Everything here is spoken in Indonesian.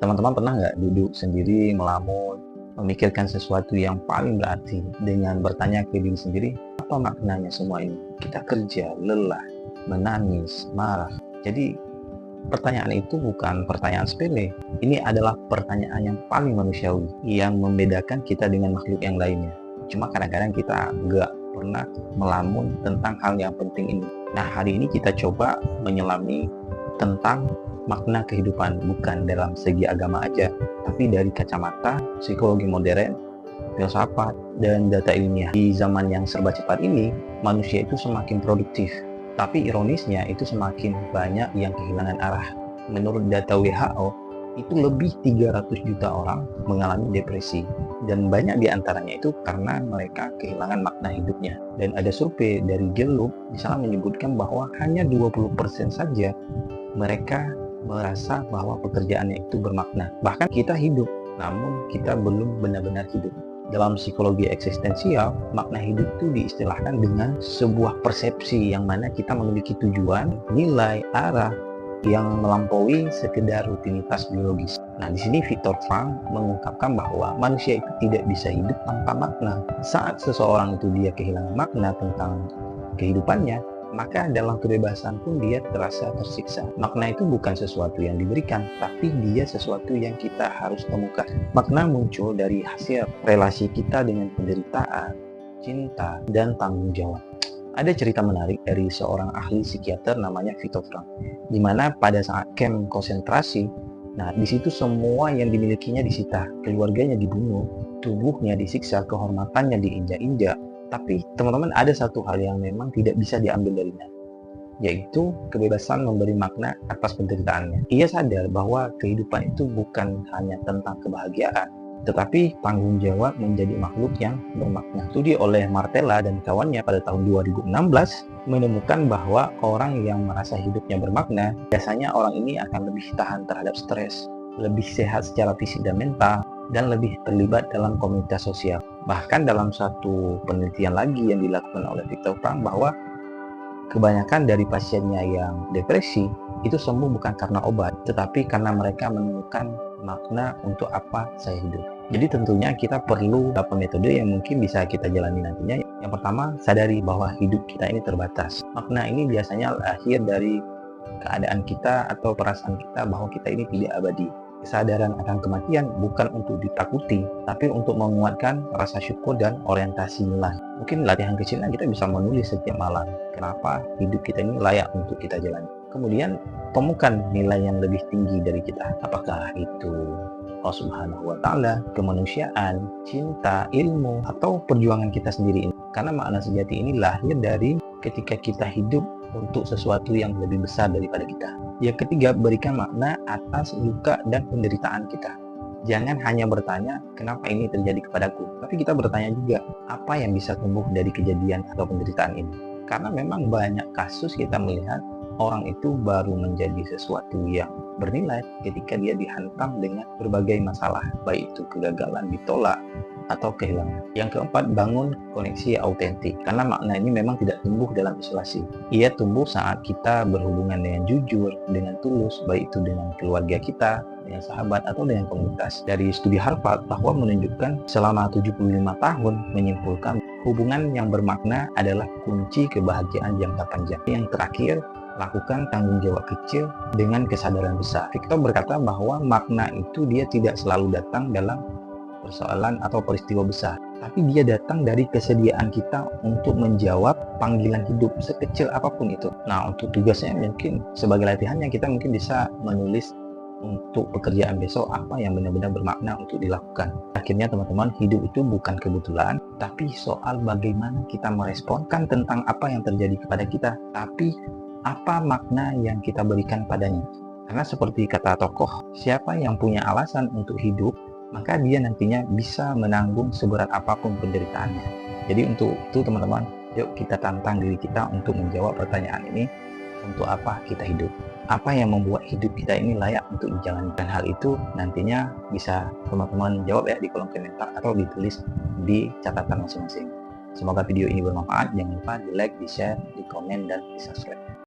Teman-teman pernah nggak duduk sendiri, melamun, memikirkan sesuatu yang paling berarti dengan bertanya ke diri sendiri, apa maknanya semua ini? Kita kerja, lelah, menangis, marah. Jadi pertanyaan itu bukan pertanyaan sepele. Ini adalah pertanyaan yang paling manusiawi, yang membedakan kita dengan makhluk yang lainnya. Cuma kadang-kadang kita nggak pernah melamun tentang hal yang penting ini. Nah, hari ini kita coba menyelami tentang makna kehidupan, bukan dalam segi agama aja, tapi dari kacamata psikologi modern, filsafat, dan data ilmiah. Di zaman yang serba cepat ini, manusia itu semakin produktif, tapi ironisnya itu semakin banyak yang kehilangan arah. Menurut data WHO, itu lebih 300 juta orang mengalami depresi, dan banyak di antaranya itu karena mereka kehilangan makna hidupnya. Dan ada survei dari Gallup di sana menyebutkan bahwa hanya 20% saja mereka merasa bahwa pekerjaannya itu bermakna. Bahkan kita hidup, namun kita belum benar-benar hidup. Dalam psikologi eksistensial, makna hidup itu diistilahkan dengan sebuah persepsi yang mana kita memiliki tujuan, nilai, arah yang melampaui sekedar rutinitas biologis. Nah, di sini Viktor Frankl mengungkapkan bahwa manusia itu tidak bisa hidup tanpa makna. Saat seseorang itu dia kehilangan makna tentang kehidupannya, maka dalam kebebasan pun dia terasa tersiksa. Makna itu bukan sesuatu yang diberikan, tapi dia sesuatu yang kita harus temukan. Makna muncul dari hasil relasi kita dengan penderitaan, cinta, dan tanggung jawab. Ada cerita menarik dari seorang ahli psikiater namanya Viktor Frankl, di mana pada saat kamp konsentrasi, nah di situ semua yang dimilikinya disita, keluarganya dibunuh, tubuhnya disiksa, kehormatannya diinjak-injak. Tapi teman-teman, ada satu hal yang memang tidak bisa diambil darinya, yaitu kebebasan memberi makna atas penderitaannya. Ia sadar bahwa kehidupan itu bukan hanya tentang kebahagiaan, tetapi tanggung jawab menjadi makhluk yang bermakna. Studi oleh Martella dan kawannya pada tahun 2016 menemukan bahwa orang yang merasa hidupnya bermakna, biasanya orang ini akan lebih tahan terhadap stres, lebih sehat secara fisik dan mental, dan lebih terlibat dalam komunitas sosial. Bahkan dalam satu penelitian lagi yang dilakukan oleh Viktor Frankl, bahwa kebanyakan dari pasiennya yang depresi itu sembuh bukan karena obat, tetapi karena mereka menemukan makna untuk apa saya hidup. Jadi tentunya kita perlu beberapa metode yang mungkin bisa kita jalani nantinya. Yang pertama, sadari bahwa hidup kita ini terbatas. Makna ini biasanya lahir dari keadaan kita atau perasaan kita bahwa kita ini tidak abadi. Kesadaran akan kematian bukan untuk ditakuti, tapi untuk menguatkan rasa syukur dan orientasi nilai. Mungkin latihan kecilnya kita bisa menulis setiap malam, kenapa hidup kita ini layak untuk kita jalani. Kemudian temukan nilai yang lebih tinggi dari kita. Apakah itu Allah Subhanahu wa Ta'ala, kemanusiaan, cinta, ilmu, atau perjuangan kita sendiri ini. Karena makna sejati ini lahir dari ketika kita hidup untuk sesuatu yang lebih besar daripada kita. Yang ketiga, berikan makna atas luka dan penderitaan kita. Jangan hanya bertanya, kenapa ini terjadi kepadaku? Tapi kita bertanya juga, apa yang bisa tumbuh dari kejadian atau penderitaan ini? Karena memang banyak kasus kita melihat orang itu baru menjadi sesuatu yang bernilai ketika dia dihantam dengan berbagai masalah, baik itu kegagalan, ditolak, atau kehilangan. Yang keempat, bangun koneksi autentik. Karena makna ini memang tidak tumbuh dalam isolasi. Ia tumbuh saat kita berhubungan dengan jujur, dengan tulus, baik itu dengan keluarga kita, dengan sahabat, atau dengan komunitas. Dari studi Harvard bahwa menunjukkan selama 75 tahun menyimpulkan hubungan yang bermakna adalah kunci kebahagiaan jangka panjang. Yang terakhir, lakukan tanggung jawab kecil dengan kesadaran besar. Victor berkata bahwa makna itu dia tidak selalu datang dalam persoalan atau peristiwa besar, tapi dia datang dari kesediaan kita untuk menjawab panggilan hidup sekecil apapun itu. Nah, untuk tugasnya mungkin sebagai latihannya kita mungkin bisa menulis untuk pekerjaan besok apa yang benar-benar bermakna untuk dilakukan. Akhirnya teman-teman, hidup itu bukan kebetulan, tapi soal bagaimana kita meresponkan tentang apa yang terjadi kepada kita, tapi apa makna yang kita berikan padanya. Karena seperti kata tokoh, siapa yang punya alasan untuk hidup, maka dia nantinya bisa menanggung seberat apapun penderitaannya. Jadi untuk itu teman-teman, yuk kita tantang diri kita untuk menjawab pertanyaan ini, untuk apa kita hidup? Apa yang membuat hidup kita ini layak untuk dijalani? Dan hal itu nantinya bisa teman-teman jawab ya di kolom komentar atau ditulis di catatan masing-masing. Semoga video ini bermanfaat. Jangan lupa di like, di share, di komen, dan di subscribe.